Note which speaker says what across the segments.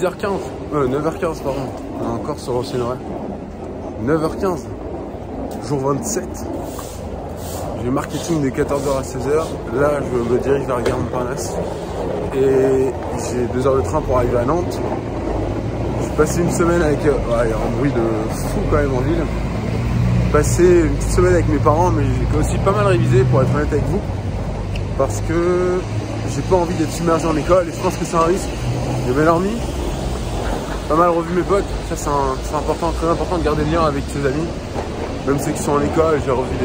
Speaker 1: 10h15, 9h15 pardon, on est encore sur l'ancien horaire. 9h15, jour 27. J'ai marketing de 14h à 16h. Là, je me dirige vers Gare Montparnasse. Et j'ai 2 heures de train pour arriver à Nantes. J'ai passé une semaine avec... ouais, il y a un bruit de fou quand même en ville. J'ai passé une petite semaine avec mes parents, mais j'ai aussi pas mal révisé pour être honnête avec vous. Parce que j'ai pas envie d'être submergé en école et je pense que c'est un risque. J'ai bien dormi, pas mal revu mes potes. Ça c'est important, très important de garder le lien avec ses amis. Même ceux qui sont en école, j'ai revu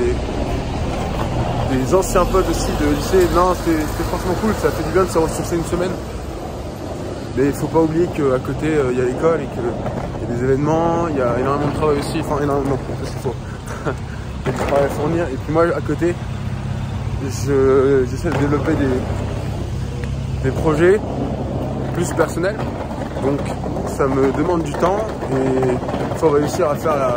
Speaker 1: des anciens potes aussi de lycée. Non, c'était franchement cool, ça fait du bien de se ressourcer une semaine. Mais il faut pas oublier qu'à côté il y a l'école et qu'il y a des événements, il y a énormément de travail aussi, enfin énormément, ça c'est faux. Il y a du travail à fournir. Et puis moi à côté, j'essaie de développer des projets plus personnels. Donc ça me demande du temps et il faut réussir à faire la...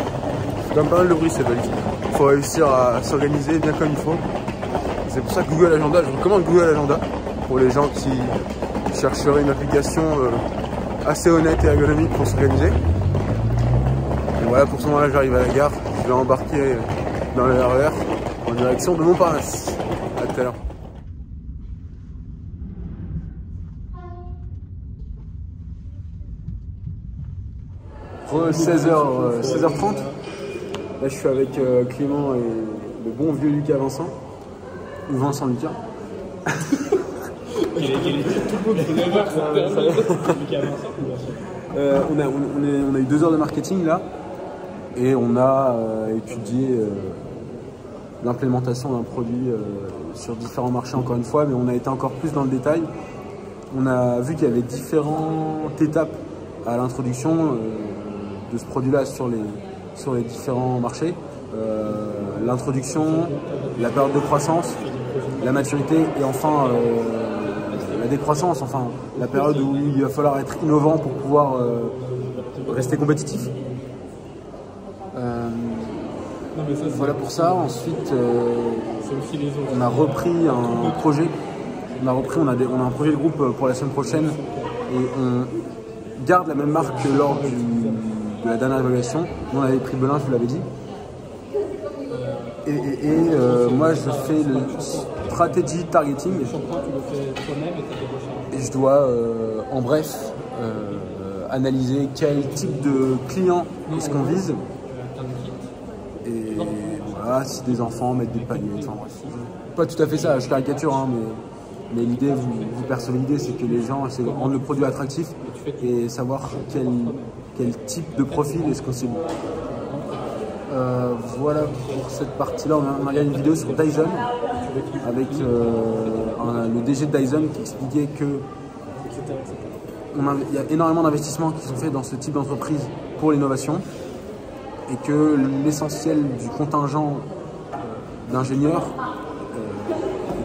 Speaker 1: Comme pas mal de bruit cette valise. Il faut réussir à s'organiser bien comme il faut. C'est pour ça que Google Agenda, je recommande Google Agenda pour les gens qui chercheraient une application assez honnête et ergonomique pour s'organiser. Et voilà, pour ce moment-là, j'arrive à la gare. Je vais embarquer dans le RER en direction de Montparnasse. À tout à l'heure. Re 16h30. Là, je suis avec Clément et le bon vieux Lucas Vincent. Ou Vincent Lucas.
Speaker 2: Il est tout le monde qui Lucas Vincent.
Speaker 1: On a eu 2 heures de marketing là. Et on a étudié l'implémentation d'un produit sur différents marchés encore une fois. Mais on a été encore plus dans le détail. On a vu qu'il y avait différentes étapes à l'introduction de ce produit-là sur les différents marchés. L'introduction, la période de croissance, la maturité et enfin la décroissance, enfin la période où il va falloir être innovant pour pouvoir rester compétitif. Voilà pour ça. Ensuite, on a repris un projet. On a un projet de groupe pour la semaine prochaine et on garde la même marque que lors de la dernière évaluation. Nous, on avait pris Belin, je vous l'avais dit. Moi, je fais le strategy targeting. Et je dois, en bref, analyser quel type de client est-ce qu'on vise. Et voilà, si des enfants mettent des paniers, enfin bref. Pas tout à fait ça, je caricature, hein, mais l'idée, vous percevez l'idée, c'est que les gens, c'est rendre le produit attractif et savoir quel type de profil est-ce qu'on cible. Voilà pour cette partie-là. On a regardé une vidéo sur Dyson avec le DG de Dyson qui expliquait que il y a énormément d'investissements qui sont faits dans ce type d'entreprise pour l'innovation et que l'essentiel du contingent d'ingénieurs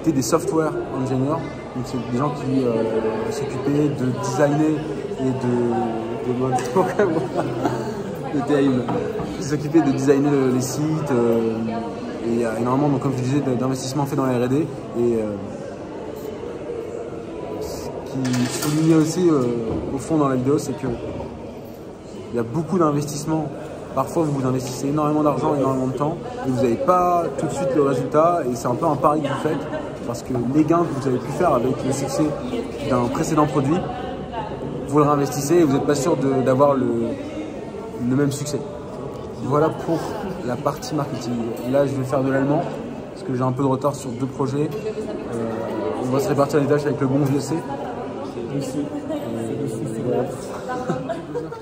Speaker 1: étaient des software ingénieurs. Donc c'est des gens qui s'occupaient de designer et qui s'occupaient de designer les sites. Et il y a énormément, donc, comme je disais, d'investissements faits dans la R&D. Et ce qui soulignait aussi au fond dans la vidéo, c'est que il y a beaucoup d'investissements. Parfois, vous investissez énormément d'argent, énormément de temps, et vous n'avez pas tout de suite le résultat. Et c'est un peu un pari que vous faites, parce que les gains que vous avez pu faire avec le succès d'un précédent produit, vous le réinvestissez et vous n'êtes pas sûr d'avoir le même succès. Voilà pour la partie marketing. Là, je vais faire de l'allemand, parce que j'ai un peu de retard sur 2 projets. On va se répartir les tâches avec le bon vieux C.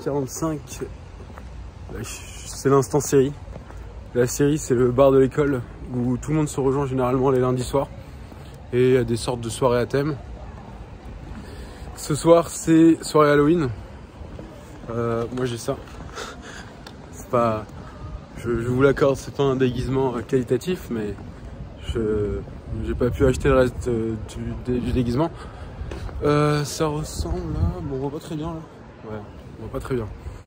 Speaker 1: 45. C'est l'instant série. La série, c'est le bar de l'école où tout le monde se rejoint généralement les lundis soirs. Et il y a des sortes de soirées à thème. Ce soir, c'est soirée Halloween. Moi, j'ai ça. C'est pas... Je vous l'accorde, c'est pas un déguisement qualitatif, mais j'ai pas pu acheter le reste du déguisement. Ça ressemble à... Bon, on voit pas très bien là. Ouais, on voit pas très bien.